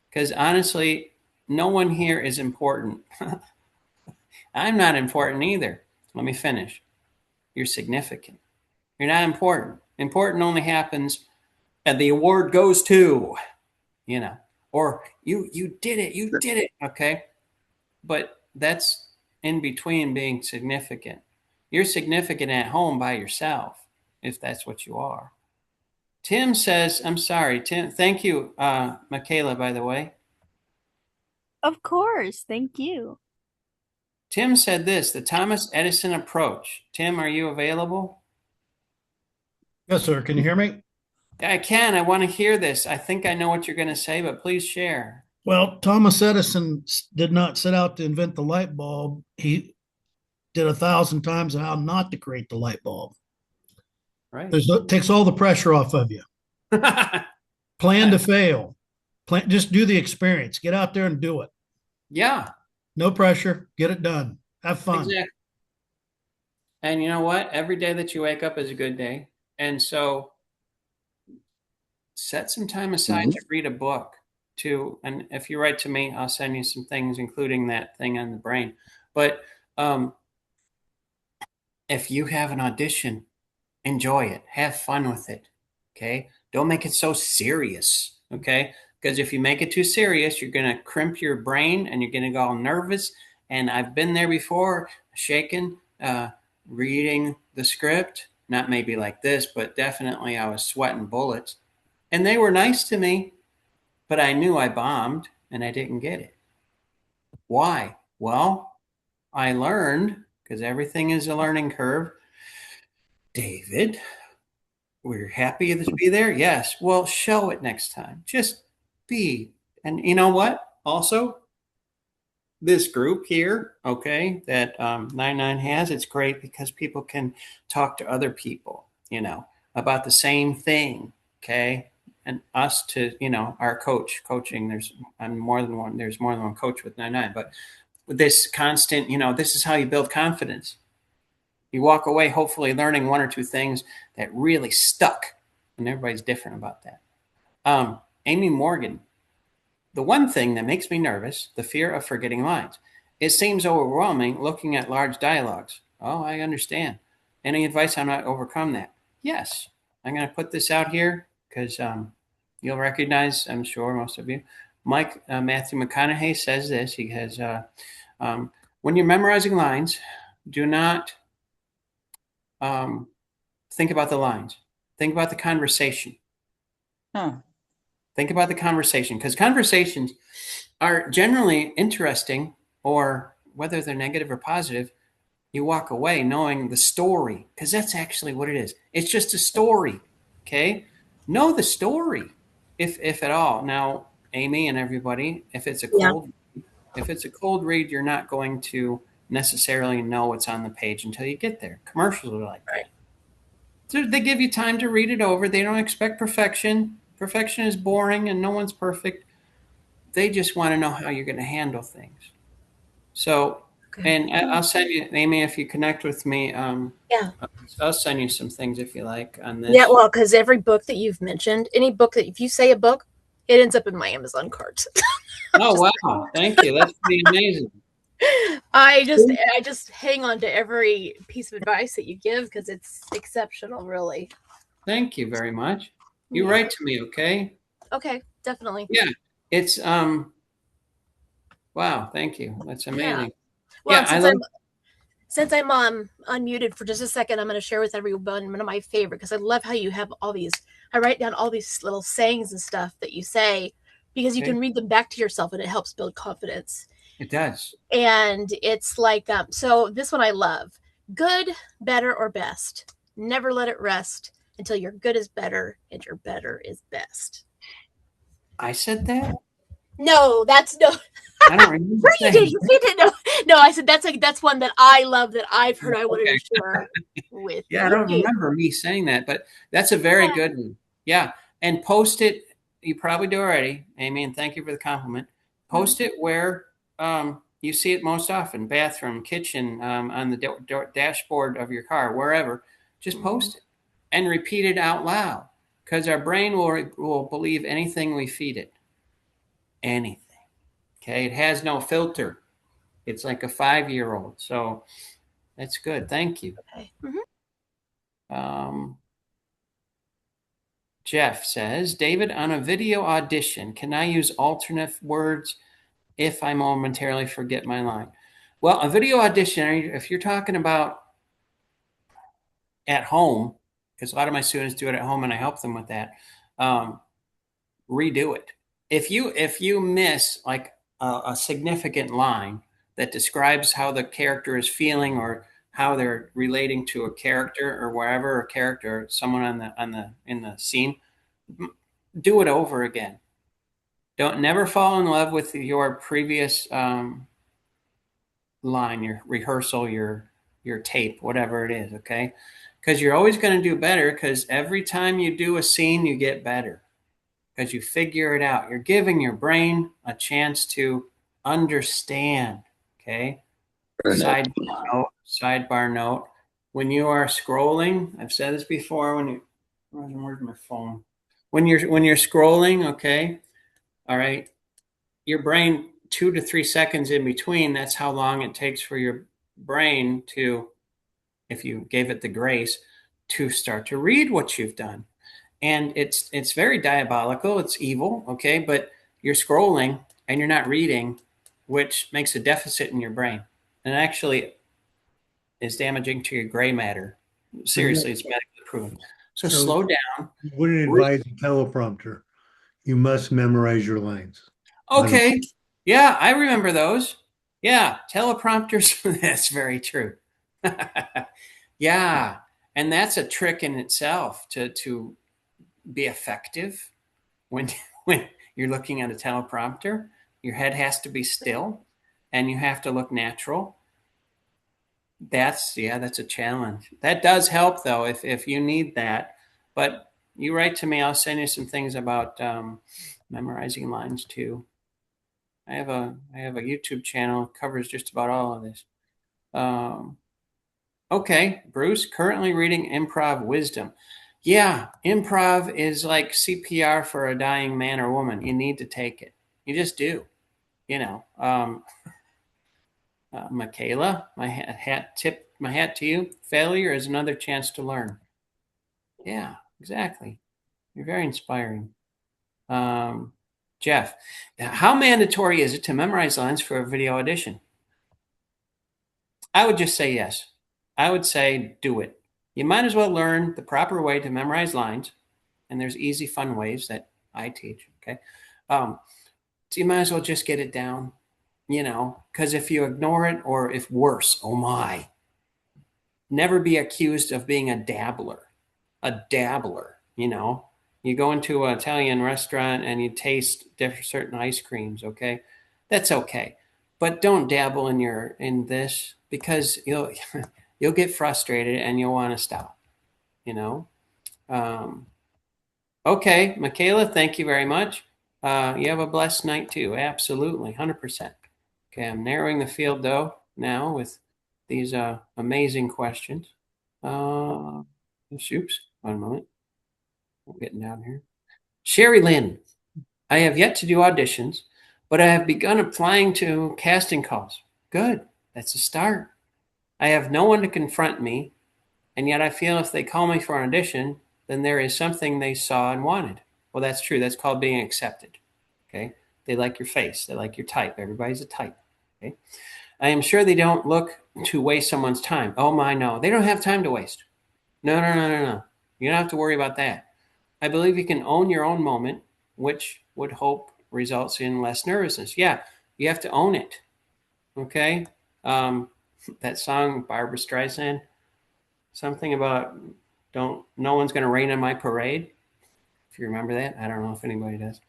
Because honestly, no one here is important. I'm not important either. Let me finish. You're significant. You're not important. Important only happens and the award goes to, or you did it, okay? But that's in between being significant. You're significant at home by yourself, if that's what you are. Tim says, I'm sorry, Tim. Thank you, Michaela, by the way. Of course. Thank you. Tim said this, the Thomas Edison approach. Tim, are you available? Yes, sir. Can you hear me? I can. I want to hear this. I think I know what you're going to say, but please share. Well, Thomas Edison did not set out to invent the light bulb. He did 1,000 times how not to create the light bulb. Right. Takes all the pressure off of you. Plan to fail. Just do the experience. Get out there and do it. Yeah. No pressure. Get it done. Have fun. Exactly. And you know what? Every day that you wake up is a good day. And so set some time aside to read a book too. And if you write to me, I'll send you some things, including that thing on the brain. But if you have an audition, enjoy it. Have fun with it. Okay. Don't make it so serious. Okay. Because if you make it too serious, you're going to crimp your brain and you're going to go all nervous. And I've been there before, shaking, reading the script, not maybe like this, but definitely I was sweating bullets. And they were nice to me, but I knew I bombed and I didn't get it. Why? Well, I learned, because everything is a learning curve. David, we're happy to be there. Yes. Well, show it next time. Just be. And you know what? Also, this group here, okay, that 99 has, it's great because people can talk to other people, about the same thing, okay? And us to, our coaching, there's more than one coach with 99, but with this constant, this is how you build confidence. You walk away hopefully learning one or two things that really stuck, and everybody's different about that. Amy Morgan, the one thing that makes me nervous, the fear of forgetting lines. It seems overwhelming looking at large dialogues. Oh, I understand. Any advice on how to overcome that? Yes. I'm going to put this out here because you'll recognize, I'm sure, most of you. Matthew McConaughey says this. He has, when you're memorizing lines, do not think about the lines. Think about the conversation. Think about the conversation, because conversations are generally interesting, or whether they're negative or positive, you walk away knowing the story, because that's actually what it is. It's just a story, okay? Know the story, if at all. Now, Amy and everybody, if it's a cold read, you're not going to necessarily know what's on the page until you get there. Commercials are like that. So they give you time to read it over. They don't expect perfection. Perfection is boring and no one's perfect. They just want to know how you're going to handle things. So, and I'll send you, Amy, if you connect with me, I'll send you some things if you like on this. Yeah, well, because every book that you've mentioned, any book that, if you say a book, it ends up in my Amazon carts. Oh, wow. Thank you. That's pretty amazing. I just hang on to every piece of advice that you give because it's exceptional, really. Thank you very much. You write to me, okay? Okay, definitely. Yeah, it's wow, thank you. That's amazing. Well, since I'm unmuted for just a second, I'm going to share with everyone one of my favorite, because I love how you have all these. I write down all these little sayings and stuff that you say because you can read them back to yourself, and it helps build confidence. It does. And it's like, so this one I love: good, better, or best. Never let it rest until your good is better and your better is best. I said that? No, that's no. I don't remember. You didn't. No, I said that's one that I love, that I've heard. I wanted to share with you. I don't remember me saying that, but that's a very good one. Yeah, and post it. You probably do already, Amy, and thank you for the compliment. Post it where you see it most often: bathroom, kitchen, on the dashboard of your car, wherever. Just post it and repeat it out loud, because our brain will believe anything we feed it. Anything. Okay, it has no filter. It's like a 5-year-old. So that's good. Thank you. Okay. Jeff says, David, on a video audition, can I use alternate words if I momentarily forget my line? Well, a video audition, if you're talking about at home, because a lot of my students do it at home and I help them with that, redo it. If you miss like a significant line that describes how the character is feeling or how they're relating to a character or wherever, a character, someone in the scene, do it over again. Don't never fall in love with your previous line, your rehearsal, your tape, whatever it is, okay? Because you're always going to do better, because every time you do a scene, you get better because you figure it out. You're giving your brain a chance to understand, okay? Sidebar note. When you are scrolling, I've said this before, where's my phone? When you're scrolling, okay, all right, your brain 2 to 3 seconds in between, that's how long it takes for your brain to, if you gave it the grace, to start to read what you've done. And it's very diabolical, it's evil, okay, but you're scrolling and you're not reading, which makes a deficit in your brain, and actually is damaging to your gray matter. Seriously, it's medically proven. So slow down. You wouldn't advise a teleprompter. You must memorize your lines. Okay. Yeah, I remember those. Yeah, teleprompters. That's very true. Yeah, and that's a trick in itself to be effective when you're looking at a teleprompter. Your head has to be still, and you have to look natural. That's a challenge. That does help though if you need that. But you write to me, I'll send you some things about memorizing lines too. I have a YouTube channel that covers just about all of this. Okay, Bruce, currently reading Improv Wisdom. Yeah, improv is like CPR for a dying man or woman. You need to take it. You just do. Michaela, my hat to you. Failure is another chance to learn. Yeah, exactly. You're very inspiring. Jeff, how mandatory is it to memorize lines for a video audition? I would just say yes. I would say do it. You might as well learn the proper way to memorize lines, and there's easy, fun ways that I teach, okay? So you might as well just get it down, because if you ignore it, or if worse, oh my, never be accused of being a dabbler. You go into an Italian restaurant and you taste certain ice creams, okay? That's okay. But don't dabble in this, because you'll get frustrated and you'll want to stop, Okay, Michaela, thank you very much. You have a blessed night too. Absolutely, 100%. Okay, I'm narrowing the field though now with these amazing questions. Oops, 1 moment. I'm getting down here. Sherry Lynn, I have yet to do auditions, but I have begun applying to casting calls. Good, that's a start. I have no one to confront me, and yet I feel if they call me for an audition, then there is something they saw and wanted. Well, that's true. That's called being accepted. Okay, they like your face. They like your type. Everybody's a type. Okay, I am sure they don't look to waste someone's time. Oh my, no, they don't have time to waste. No. You don't have to worry about that. I believe you can own your own moment, which would hope results in less nervousness. Yeah, you have to own it. Okay, that song Barbara Streisand, something about no one's going to rain on my parade. If you remember that, I don't know if anybody does.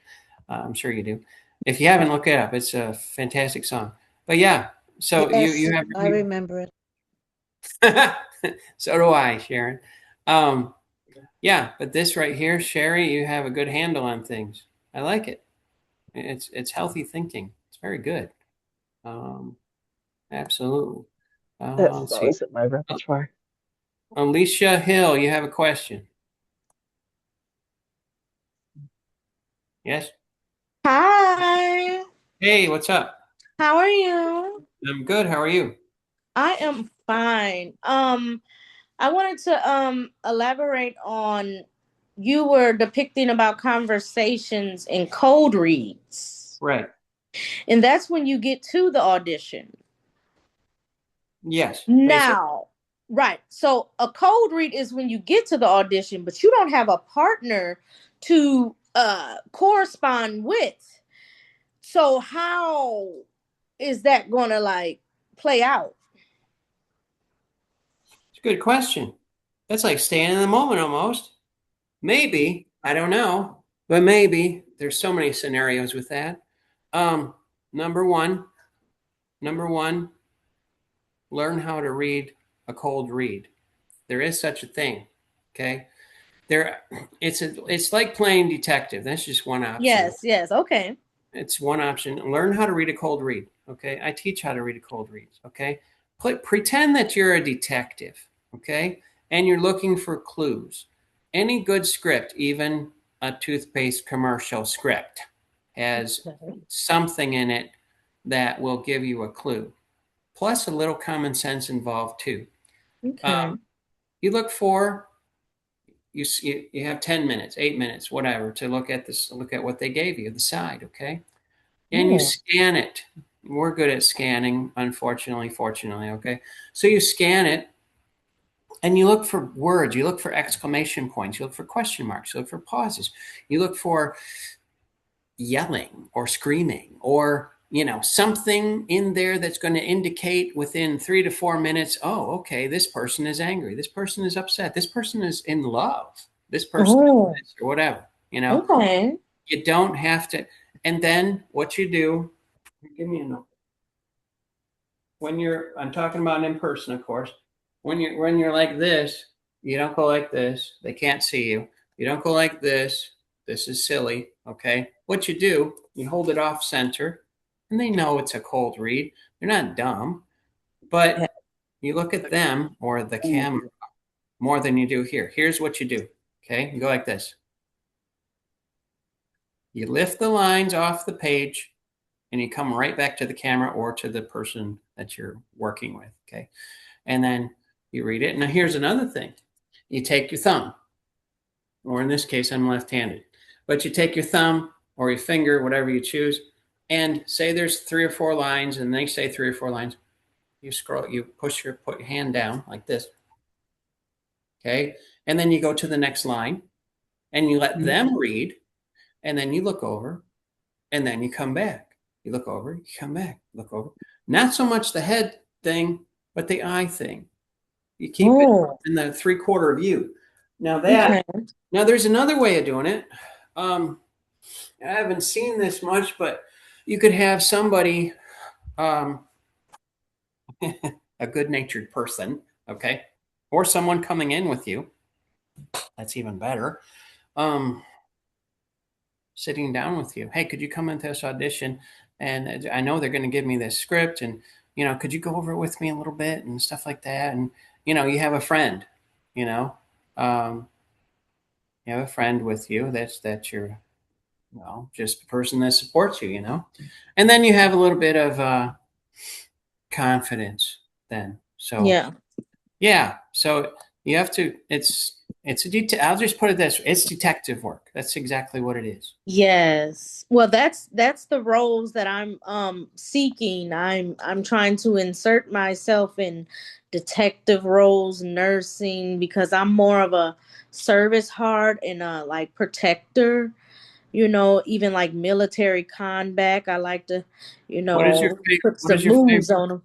I'm sure you do. If you haven't, look it up. It's a fantastic song. But yeah, so Yes, you have. I remember it. So do I, Sharon. Yeah, but this right here, Sherry, you have a good handle on things. I like it. It's healthy thinking. It's very good. Absolutely. That's always at my repertoire. Alicia Hill, you have a question. Yes? Hi. Hey, what's up? How are you? I'm good. How are you? I am fine. I wanted to elaborate on, you were depicting about conversations and code reads. Right. And that's when you get to the audition. Yes. Now, right. So a code read is when you get to the audition, but you don't have a partner to correspond with. So how is that going to play out? It's a good question. That's like staying in the moment almost. Maybe. I don't know. but maybe there's so many scenarios with that. Number one, learn how to read a cold read. There is such a thing. Okay. It's like playing detective. That's just one option. Yes. Okay. It's one option. Learn how to read a cold read. Okay. I teach how to read a cold read. Okay. Pretend that you're a detective. Okay. And you're looking for clues. Any good script, even a toothpaste commercial script, has something in it that will give you a clue. Plus a little common sense involved too. Okay. You look for, you have 10 minutes, 8 minutes, whatever, to look at what they gave you, the side, okay? And you scan it. We're good at scanning, unfortunately, fortunately, okay? So you scan it and you look for words, you look for exclamation points, you look for question marks, you look for pauses, you look for yelling or screaming or something in there that's going to indicate within 3 to 4 minutes, oh, okay, this person is angry, this person is upset, this person is in love, this person is this, or whatever. Okay. You don't have to. And then what you do, give me a note. I'm talking about in person, of course. When you're like this, you don't go like this. They can't see you. You don't go like this. This is silly. Okay. What you do, you hold it off center, and they know it's a cold read. They're not dumb, but you look at them or the camera more than you do here. Here's what you do. Okay. You go like this. You lift the lines off the page and you come right back to the camera or to the person that you're working with. Okay. And then you read it. Now here's another thing. You take your thumb, or in this case, I'm left-handed, but you take your thumb or your finger, whatever you choose, and say there's 3 or 4 lines and they say 3 or 4 lines. You scroll, you put your hand down like this. Okay. And then you go to the next line and you let them read. And then you look over and then you come back. You look over, you come back, look over. Not so much the head thing, but the eye thing. You keep it in the 3/4 view. Now now there's another way of doing it. I haven't seen this much, but you could have somebody, a good-natured person, okay, or someone coming in with you. That's even better. Sitting down with you. Hey, could you come into this audition? And I know they're going to give me this script, and could you go over it with me a little bit and stuff like that? And you have a friend. You have a friend with you. That's your, just the person that supports you. And then you have a little bit of confidence. Then, so yeah. So you have to. It's a detail. I'll just put it this way. It's detective work. That's exactly what it is. Yes. Well, that's the roles that I'm seeking. I'm trying to insert myself in detective roles, nursing, because I'm more of a service heart and a like protector, even like military combat. I like to, put some moves on them.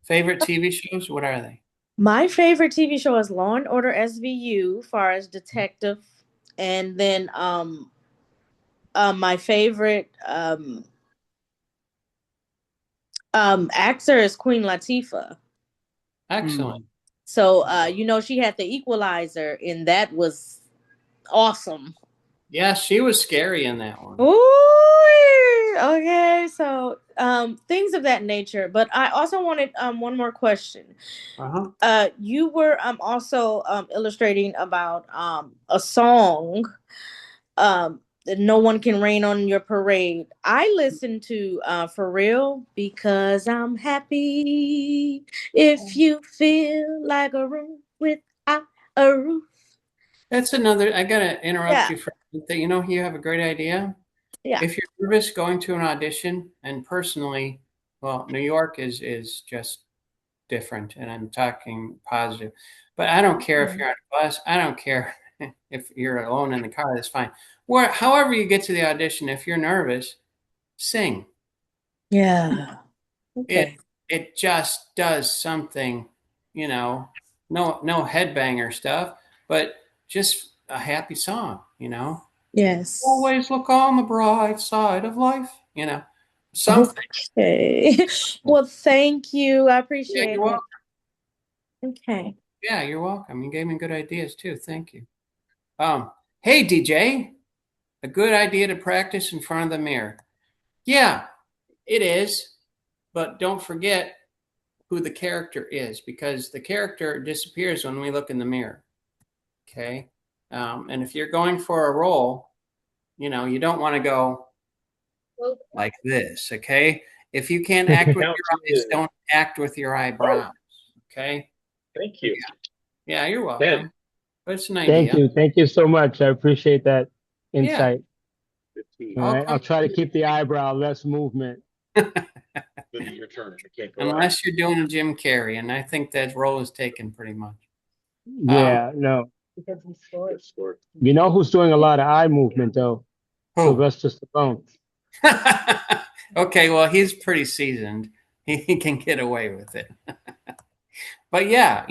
Favorite TV shows? What are they? My favorite TV show is Law and Order SVU, far as detective, and then my favorite actor is Queen Latifah. Excellent. So she had the Equalizer, and that was awesome. Yeah, she was scary in that one. Ooh, okay. So things of that nature. But I also wanted one more question. You were also illustrating about a song, No One Can Rain on Your Parade. I listened to For Real Because I'm Happy. If you feel like a room without a roof. That's another. I gotta interrupt you for you have a great idea. Yeah. If you're nervous going to an audition, and personally, well, New York is just different, and I'm talking positive. But I don't care if you're on a bus. I don't care if you're alone in the car. That's fine. However you get to the audition, if you're nervous, sing. Yeah. Okay. It just does something, no headbanger stuff, but just a happy song, Yes. Always look on the bright side of life. Something. Okay. Well, thank you. I Yeah, appreciate you're it. welcome. Okay. Yeah, you're welcome. You gave me good ideas too. Thank you. Hey DJ, a good idea to practice in front of the mirror. Yeah, it is, but don't forget who the character is, because the character disappears when we look in the mirror. Okay, and if you're going for a role, you don't want to go like this. Okay, if you can't act with your eyes, don't act with your eyebrows. Okay. Thank you. Yeah, you're Ben, welcome. But it's an Thank idea. you. Thank you so much. I appreciate that Yeah. insight. All I'll right. I'll try to keep the eyebrow less movement. Your turn. I can't go Unless you're doing Jim Carrey, and I think that role is taken pretty much. Yeah, no. Because he scored. You know who's doing a lot of eye movement though? Who? Sylvester Stallone. Okay, well, he's pretty seasoned. He can get away with it. But yeah,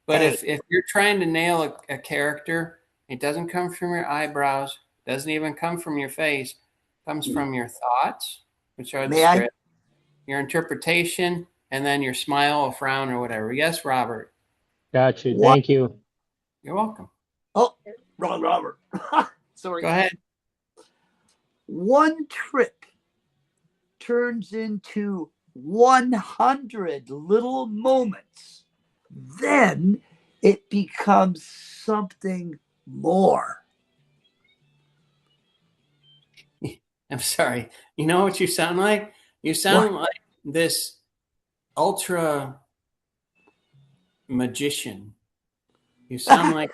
but if you're trying to nail a character, it doesn't come from your eyebrows, doesn't even come from your face, it comes from your thoughts, which are the script, your interpretation, and then your smile or frown or whatever. Yes, Robert. Got you. Thank you. You're welcome. Oh, wrong Robert. Sorry. Go ahead. One trip turns into 100 little moments. Then it becomes something more. I'm sorry. You know what you sound like? You sound like this ultra magician. You sound like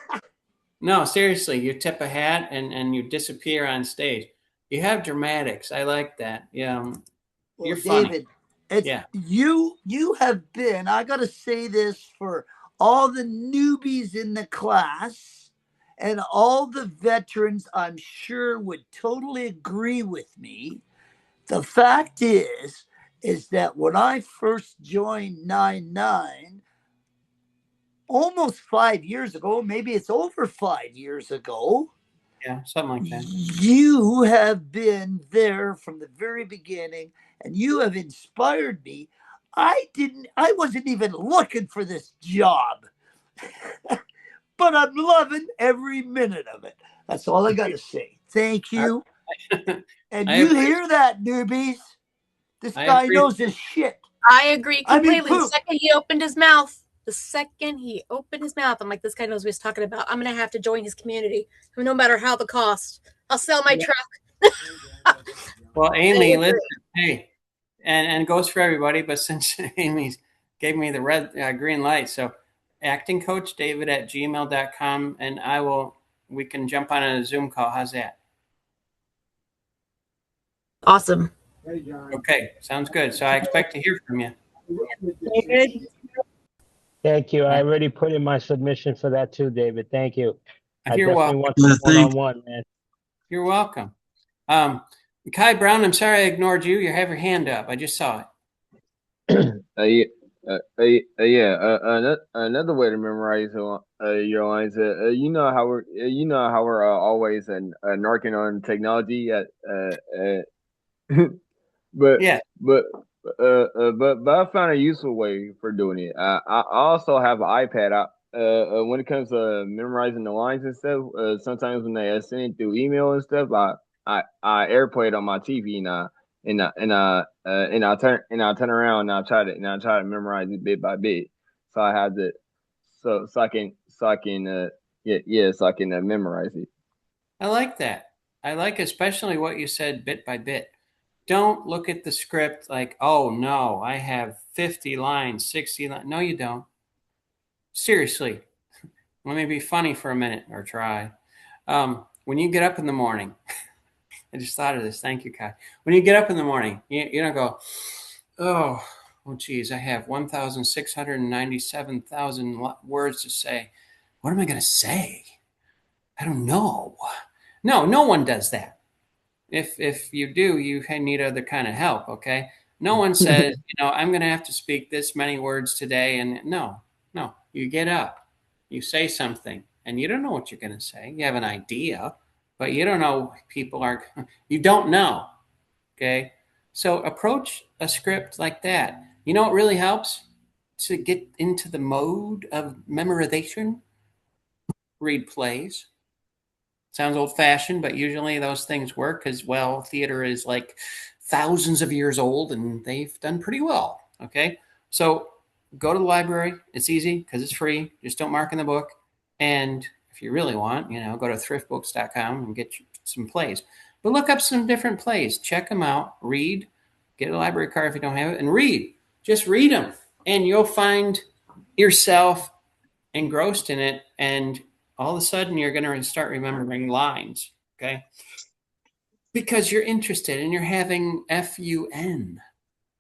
no, seriously, you tip a hat and you disappear on stage. You have dramatics. I like that. Yeah. You're funny. David, you have been, I gotta say this for all the newbies in the class and all the veterans, I'm sure would totally agree with me. The fact is that when I first joined 99, almost 5 years ago, maybe it's over 5 years ago. Yeah, something like that. You have been there from the very beginning and you have inspired me. I wasn't even looking for this job, but I'm loving every minute of it. That's all I got to say. Thank you. And you hear that, newbies? This guy knows his shit. I agree completely. I mean, the second he opened his mouth, I'm like, this guy knows what he's talking about. I'm going to have to join his community, no matter how the cost. I'll sell my truck. Well, Amy, listen, hey, and goes for everybody, but since Amy's gave me the green light, so actingcoachdavid@gmail.com, and we can jump on a Zoom call. How's that? Awesome. Okay, sounds good. So I expect to hear from you. Thank you. I already put in my submission for that too, David. Thank you. You're welcome. Want some one-on-one, man. You're welcome. Kai Brown, I'm sorry I ignored you. You have your hand up. I just saw it. Another way to memorize your lines. You know how we're always narking on technology but yeah. But I found a useful way for doing it. I also have an iPad. When it comes to memorizing the lines and stuff, sometimes when they send it through email and stuff, I AirPlay it on my TV and I'll turn around and I'll try to memorize it bit by bit. So I have to so I can memorize it. I like that. I like especially what you said bit by bit. Don't look at the script like, oh no, I have 50 lines, 60 lines. No, you don't. Seriously. Let me be funny for a minute or try. When you get up in the morning, I just thought of this. Thank you, Kai. When you get up in the morning, you don't go, oh geez, I have 1,697,000 words to say. What am I going to say? I don't know. No one does that. If you do, you need other kind of help, okay? No one says, I'm going to have to speak this many words today. And no. You get up, you say something, and you don't know what you're going to say. You have an idea, but you don't know you don't know. Okay. So approach a script like that. You know what really helps to get into the mode of memorization? Read plays. Sounds old fashioned, but usually those things work because, well, theater is like thousands of years old and they've done pretty well. Okay. So go to the library. It's easy because it's free. Just don't mark in the book. And if you really want, go to thriftbooks.com and get some plays. But look up some different plays. Check them out. Read. Get a library card if you don't have it. And read. Just read them. And you'll find yourself engrossed in it. And all of a sudden, you're going to start remembering lines. Okay? Because you're interested and you're having fun.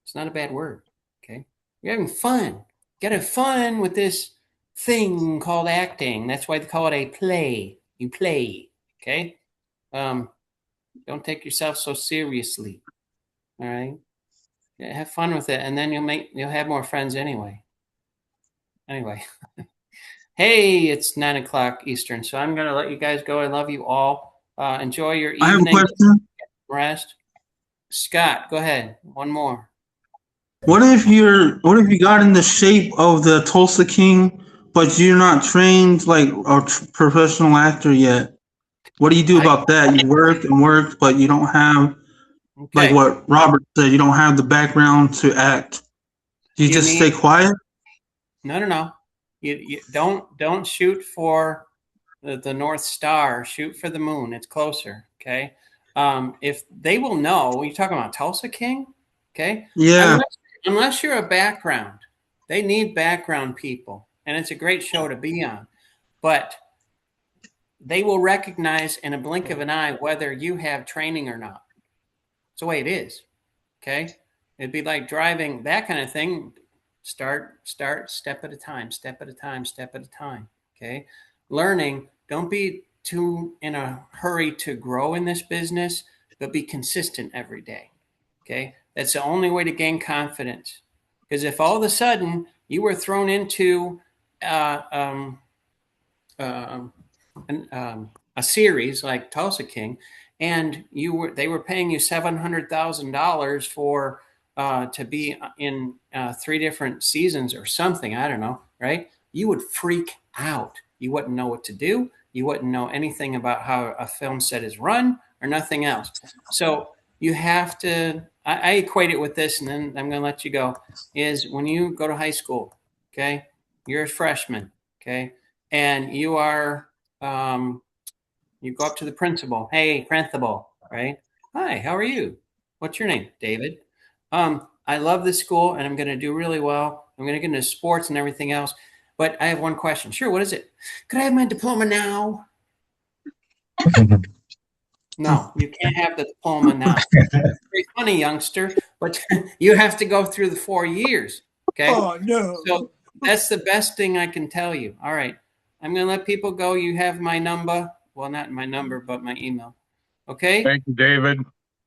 It's not a bad word. Okay? You're having fun. You got to have fun with this thing called acting. That's why they call it a play. You play. Okay? Don't take yourself so seriously. All right? Yeah, have fun with it, and then you'll have more friends anyway. Anyway. Hey, it's 9:00 Eastern, so I'm gonna let you guys go. I love you all. Enjoy your evening. I have a question. Rest. Scott, go ahead. One more. What if you got in the shape of the Tulsa King, but you're not trained like a professional actor yet? What do you do about that? You work and work, but you don't have, like what Robert said, you don't have the background to act. Do you just stay quiet? No. You don't shoot for the North Star. Shoot for the moon. It's closer. Okay. If they will know, you're talking about Tulsa King. Okay. Yeah. Unless you're a background, they need background people, and it's a great show to be on. But they will recognize in a blink of an eye whether you have training or not. It's the way it is. Okay. It'd be like driving, that kind of thing. Start, step at a time, step at a time, step at a time. Okay. Learning, don't be too in a hurry to grow in this business, but be consistent every day. Okay. That's the only way to gain confidence. Because if all of a sudden you were thrown into a series like Tulsa King, and they were paying you $700,000 for to be in 3 different seasons or something, I don't know, right? You would freak out. You wouldn't know what to do. You wouldn't know anything about how a film set is run or nothing else. So you have to, I equate it with this, and then I'm going to let you go, is when you go to high school, okay, you're a freshman, okay, and you are, you go up to the principal. Hey, principal, right? Hi, how are you? What's your name? David. I love this school, and I'm going to do really well. I'm going to get into sports and everything else. But I have one question. Sure, what is it? Could I have my diploma now? No, you can't have the diploma now. It's very funny, youngster, but you have to go through the 4 years. Okay. Oh, no. So that's the best thing I can tell you. All right. I'm going to let people go. You have my number. Well, not my number, but my email. Okay. Thank you, David.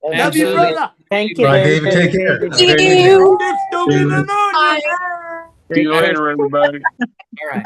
Love you, brother. Thank you, Bye, David. David. Take care. David. Have a great evening. Still in the mood. See you later, everybody. All right.